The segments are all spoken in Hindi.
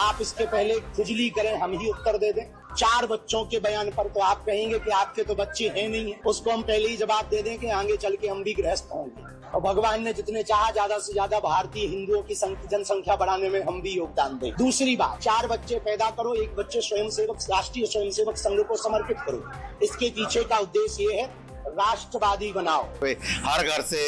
आप इसके पहले खुजली करें, हम ही उत्तर दे दें। 4 बच्चों के बयान पर तो आप कहेंगे कि आपके तो बच्चे हैं नहीं है, उसको हम पहले ही जवाब दे दें कि आगे चल के हम भी गृहस्थ होंगे और भगवान ने जितने चाहा ज्यादा से ज्यादा भारतीय हिंदुओं की जनसंख्या बढ़ाने में हम भी योगदान दें। दूसरी बात, 4 बच्चे पैदा करो, 1 बच्चे स्वयंसेवक राष्ट्रीय स्वयंसेवक संघ को समर्पित करो। इसके पीछे का उद्देश्य ये है राष्ट्रवादी बनाओ। हर घर से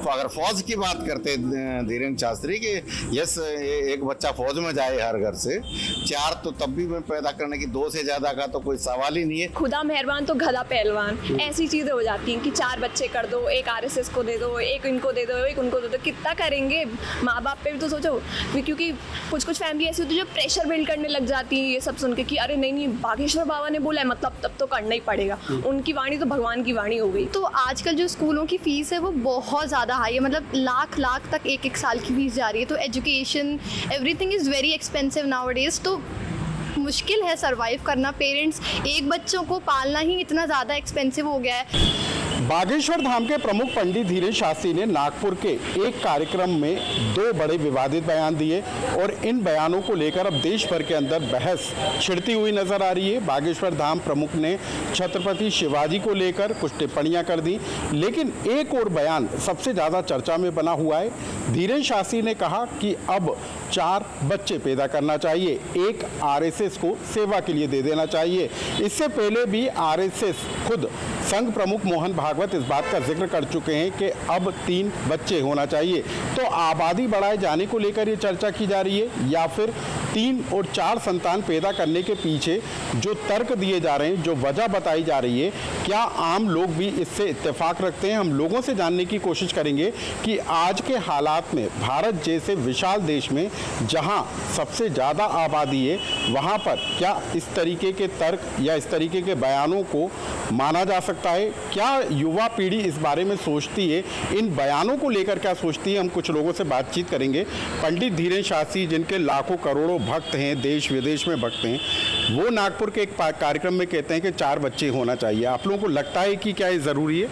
अगर फौज की बात करते धीरेन्द्र शास्त्री कि यस एक बच्चा फौज में जाए हर घर से, 4 तो तब भी में पैदा करने की, 2 से ज्यादा का तो कोई सवाल ही नहीं है। खुदा मेहरबान तो गधा पहलवान, ऐसी चीजें हो जाती हैं कि 4 बच्चे कर दो, एक आरएसएस को दे दो, एक इनको दे दो, एक उनको दे दो। कितना करेंगे? माँ बाप पे भी तो सोचो, क्योंकि कुछ फैमिली ऐसी होती है जो प्रेशर बिल्ड करने लग जाती है ये सब सुन के कि अरे नहीं बागेश्वर बाबा ने बोला है मतलब तब तो करना ही पड़ेगा। उनकी वाणी तो भगवान की वाणी हो गई। तो आजकल जो स्कूलों की फीस है वो बहुत ज़्यादा हाई है, मतलब लाख तक एक साल की फीस जा रही है। तो education everything is very expensive nowadays. तो मुश्किल है सरवाइव करना। पेरेंट्स एक बच्चों को पालना ही इतना ज़्यादा एक्सपेंसिव हो गया है। बागेश्वर धाम के प्रमुख पंडित धीरेन्द्र शास्त्री ने नागपुर के एक कार्यक्रम में 2 बड़े विवादित बयान दिए और इन बयानों को लेकर अब देश भर के अंदर बहस छिड़ती हुई नजर आ रही है। बागेश्वर धाम प्रमुख ने छत्रपति शिवाजी को लेकर कुछ टिप्पणियां कर दी, लेकिन एक और बयान सबसे ज़्यादा चर्चा में बना हुआ है। धीरेन्द्र शास्त्री ने कहा कि अब 4 बच्चे पैदा करना चाहिए, एक आरएसएस को सेवा के लिए दे देना चाहिए। इससे पहले भी आरएसएस खुद संघ प्रमुख मोहन भागवत इस बात का जिक्र कर चुके हैं कि अब 3 बच्चे होना चाहिए। तो आबादी बढ़ाए जाने को लेकर ये चर्चा की जा रही है या फिर 3 और 4 संतान पैदा करने के पीछे जो तर्क दिए जा रहे हैं, जो वजह बताई जा रही है, क्या आम लोग भी इससे इत्तेफाक रखते हैं? हम लोगों से जानने की कोशिश करेंगे कि आज के हालात में भारत जैसे विशाल देश में जहां सबसे ज़्यादा आबादी है, वहां पर क्या इस तरीके के तर्क या इस तरीके के बयानों को माना जा सकता है? क्या युवा पीढ़ी इस बारे में सोचती है? इन बयानों को लेकर क्या सोचती है? हम कुछ लोगों से बातचीत करेंगे। पंडित धीरेन्द्र शास्त्री जिनके लाखों करोड़ों भक्त हैं, देश विदेश में भक्त हैं, वो नागपुर के एक कार्यक्रम में कहते हैं कि 4 बच्चे होना चाहिए। आप लोगों को लगता है कि क्या ये ज़रूरी है?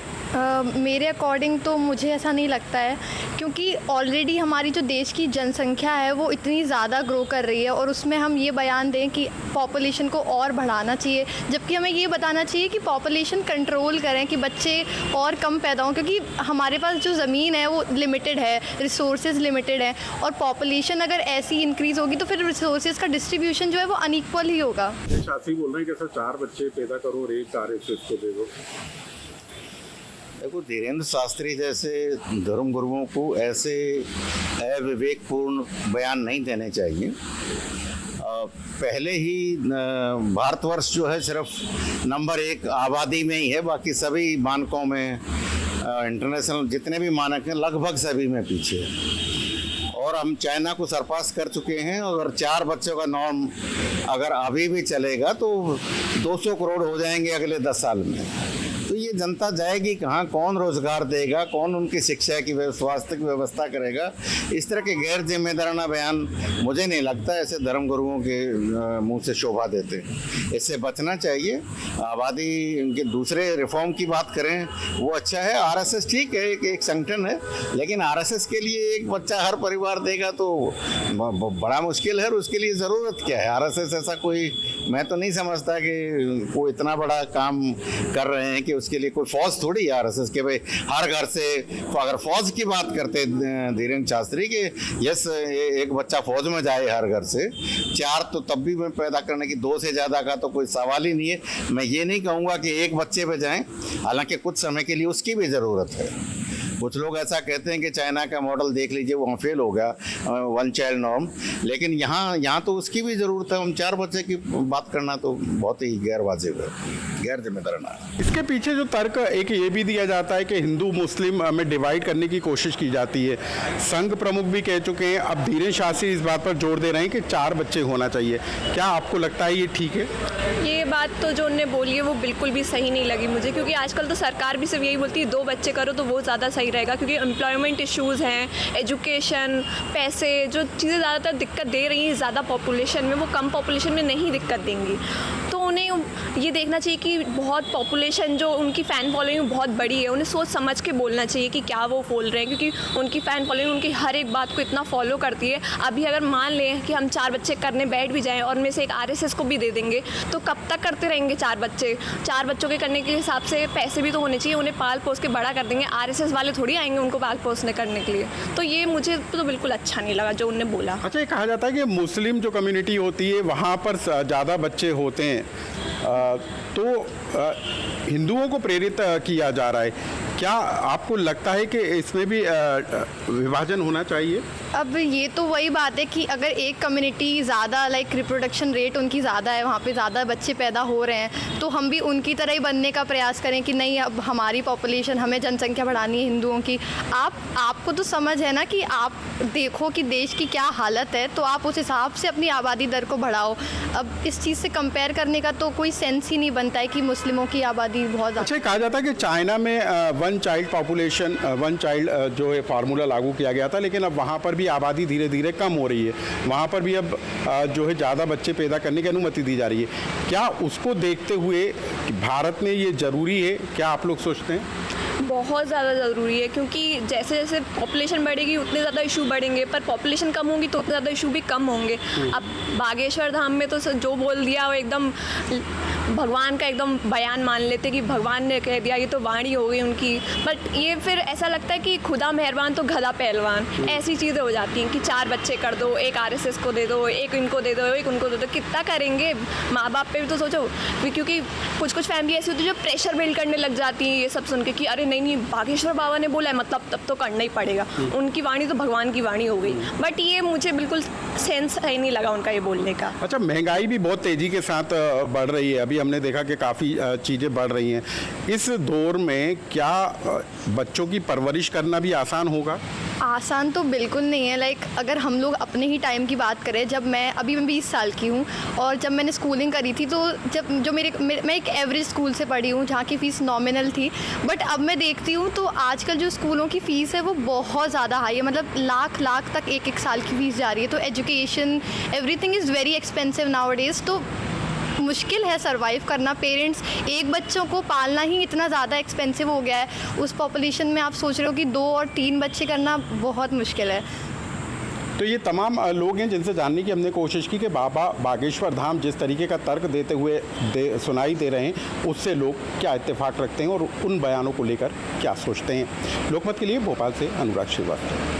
मेरे अकॉर्डिंग तो मुझे ऐसा नहीं लगता है, क्योंकि ऑलरेडी हमारी जो देश की जनसंख्या है वो इतनी ज़्यादा ग्रो कर रही है और उसमें हम ये बयान दें कि पॉपुलेशन को और बढ़ाना चाहिए, जबकि हमें ये बताना चाहिए कि पॉपुलेशन कंट्रोल करें कि बच्चे और कम पैदा हों, क्योंकि हमारे पास जो ज़मीन है वो लिमिटेड है, रिसोर्सेज लिमिटेड है और पॉपुलेशन अगर ऐसी इंक्रीज़ होगी तो फिर रिसोर्सेज का डिस्ट्रीब्यूशन जो है वो अनइक्वल ही होगा। शास्त्री बोल रहे हैं कि 4 बच्चे पैदा करो और एक आरएसएस को दे दो। देखो, धीरेन्द्र शास्त्री जैसे धर्म गुरुओं को ऐसे अविवेकपूर्ण बयान नहीं देने चाहिए। पहले ही भारतवर्ष जो है सिर्फ नंबर 1 आबादी में ही है, बाकी सभी मानकों में इंटरनेशनल जितने भी मानक हैं लगभग सभी में पीछे है और हम चाइना को सरपास कर चुके हैं। अगर 4 बच्चों का नॉर्म अगर अभी भी चलेगा तो 200 करोड़ हो जाएंगे अगले 10 साल में। तो ये जनता जाएगी कहाँ? कौन रोजगार देगा? कौन उनकी शिक्षा की स्वास्थ्य की व्यवस्था करेगा? इस तरह के गैर जिम्मेदाराना बयान मुझे नहीं लगता ऐसे धर्मगुरुओं के मुंह से शोभा देते। इससे बचना चाहिए। आबादी उनके दूसरे रिफॉर्म की बात करें वो अच्छा है। आरएसएस ठीक है, एक संगठन है, लेकिन आरएसएस के लिए एक बच्चा हर परिवार देगा तो बड़ा मुश्किल है और उसके लिए ज़रूरत क्या है? आरएसएस ऐसा कोई, मैं तो नहीं समझता कि कोई इतना बड़ा काम कर रहे हैं कि उसके लिए कोई फौज थोड़ी है आरएसएस के। भाई हर घर से अगर फौज की बात करते धीरेन्द्र शास्त्री कि यस एक बच्चा फौज में जाए हर घर से, 4 तो तब भी में पैदा करने की, 2 से ज़्यादा का तो कोई सवाल ही नहीं है। मैं ये नहीं कहूँगा कि एक बच्चे पे जाएं, हालांकि कुछ समय के लिए उसकी भी ज़रूरत है। कुछ लोग ऐसा कहते हैं कि चाइना का मॉडल देख लीजिए, वहाँ फेल हो गया 1 चाइल्ड नॉर्म, लेकिन यहाँ तो उसकी भी ज़रूरत है। हम 4 बच्चे की बात करना तो बहुत ही गैर वाजिब है, गैर जिम्मेदाराना है। इसके पीछे जो तर्क एक ये भी दिया जाता है कि हिंदू मुस्लिम में डिवाइड करने की कोशिश की जाती है। संघ प्रमुख भी कह चुके हैं, अब धीरेन्द्र शास्त्री इस बात पर जोर दे रहे हैं कि 4 बच्चे होना चाहिए। क्या आपको लगता है ये ठीक है? ये बात तो जो उन्होंने बोली है वो बिल्कुल भी सही नहीं लगी मुझे, क्योंकि आजकल तो सरकार भी सिर्फ यही बोलती है 2 बच्चे करो तो वो ज़्यादा सही रहेगा, क्योंकि एम्प्लॉयमेंट इश्यूज़ हैं, एजुकेशन, पैसे, जो चीज़ें ज़्यादातर दिक्कत दे रही हैं ज़्यादा पॉपुलेशन में, वो कम पॉपुलेशन में नहीं दिक्कत देंगी। तो उन्हें ये देखना चाहिए कि बहुत पॉपुलेशन जो उनकी फ़ैन फॉलोइंग बहुत बड़ी है, उन्हें सोच समझ के बोलना चाहिए कि क्या वो बोल रहे हैं, क्योंकि उनकी फ़ैन फॉलोइंग उनकी हर एक बात को इतना फॉलो करती है। अभी अगर मान लें कि हम 4 बच्चे करने बैठ भी जाएँ और उनमें से एक RSS को भी दे देंगे तो कब तक करते रहेंगे 4 बच्चे? 4 बच्चों के करने के हिसाब से पैसे भी तो होने चाहिए, उन्हें पाल पोस के बड़ा कर देंगे। RSS वाले थोड़ी आएंगे उनको पाल पोसने करने के लिए। तो ये मुझे तो बिल्कुल अच्छा नहीं लगा जो उनने बोला। अच्छा, ये कहा जाता है कि मुस्लिम जो कम्युनिटी होती है वहाँ पर ज़्यादा बच्चे होते हैं, तो हिंदुओं को प्रेरित किया जा रहा है। क्या आपको लगता है कि इसमें भी विभाजन होना चाहिए? अब ये तो वही बात है कि अगर एक कम्युनिटी ज़्यादा लाइक रिप्रोडक्शन रेट उनकी ज़्यादा है, वहाँ पे ज़्यादा बच्चे पैदा हो रहे हैं, तो हम भी उनकी तरह ही बनने का प्रयास करें कि नहीं, अब हमारी पॉपुलेशन, हमें जनसंख्या बढ़ानी है हिंदुओं की। आपको तो समझ है ना कि आप देखो कि देश की क्या हालत है, तो आप उस हिसाब से अपनी आबादी दर को बढ़ाओ। अब इस चीज़ से कंपेयर करने का तो कोई सेंस ही नहीं बनता है कि मुस्लिमों की आबादी बहुत ज़्यादा। अच्छा, कहा जाता है कि चाइना में one child population, one child जो है फार्मूला लागू किया गया था, लेकिन अब वहाँ पर भी आबादी धीरे धीरे कम हो रही है। वहाँ पर भी अब जो है ज़्यादा बच्चे पैदा करने की अनुमति दी जा रही है। क्या उसको देखते हुए भारत में ये ज़रूरी है? क्या आप लोग सोचते हैं? बहुत ज़्यादा ज़रूरी है, क्योंकि जैसे जैसे पॉपुलेशन बढ़ेगी उतने ज़्यादा इशू बढ़ेंगे, पर पॉपुलेशन कम होगी तो उतने ज़्यादा इशू भी कम होंगे। अब बागेश्वर धाम में तो जो बोल दिया वो एकदम भगवान का एकदम बयान मान लेते कि भगवान ने कह दिया, ये तो वाणी हो गई उनकी। बट ये फिर ऐसा लगता है कि खुदा मेहरबान तो गधा पहलवान, ऐसी चीज़ें हो जाती हैं कि 4 बच्चे कर दो, एक RSS को दे दो, एक इनको दे दो, एक उनको दे दो। कितना करेंगे? माँ बाप पे भी तो सोचो, क्योंकि कुछ कुछ फैमिली ऐसी होती है जो प्रेशर बिल्ड करने लग जाती है ये सब सुन के कि अरे नहीं बागेश्वर बाबा ने बोला है मतलब तब तो करना ही पड़ेगा, उनकी वाणी तो भगवान की वाणी हो गई। बट ये मुझे बिल्कुल सेंस सही नहीं लगा उनका ये बोलने का। अच्छा, महंगाई भी बहुत तेज़ी के साथ बढ़ रही है। अभी हमने देखा कि काफ़ी चीज़ें बढ़ रही हैं। इस दौर में क्या बच्चों की परवरिश करना भी आसान होगा? आसान तो बिल्कुल नहीं है। लाइक अगर हम लोग अपने ही टाइम की बात करें, जब मैं 20 साल की हूँ और जब मैंने स्कूलिंग करी थी, तो मैं एक एवरेज स्कूल से पढ़ी हूँ जहाँ की फ़ीस नॉमिनल थी। बट अब मैं देखती हूँ तो आजकल जो स्कूलों की फ़ीस है वो बहुत ज़्यादा हाई है, मतलब लाख तक एक साल की फ़ीस जा रही है। तो education, everything is very expensive nowadays. तो मुश्किल है सरवाइव करना। पेरेंट्स, एक बच्चों को पालना ही इतना ज़्यादा एक्सपेंसिव हो गया है। उस पॉपुलेशन में आप सोच रहे हो कि 2 और 3 बच्चे करना बहुत मुश्किल है। तो ये तमाम लोग हैं जिनसे जानने की हमने कोशिश की कि बाबा बागेश्वर धाम जिस तरीके का तर्क देते हुए सुनाई दे रहे हैं, उससे लोग क्या इत्तेफाक रखते हैं और उन बयानों को लेकर क्या सोचते हैं। लोकमत के लिए भोपाल से अनुराग श्रीवास्तव।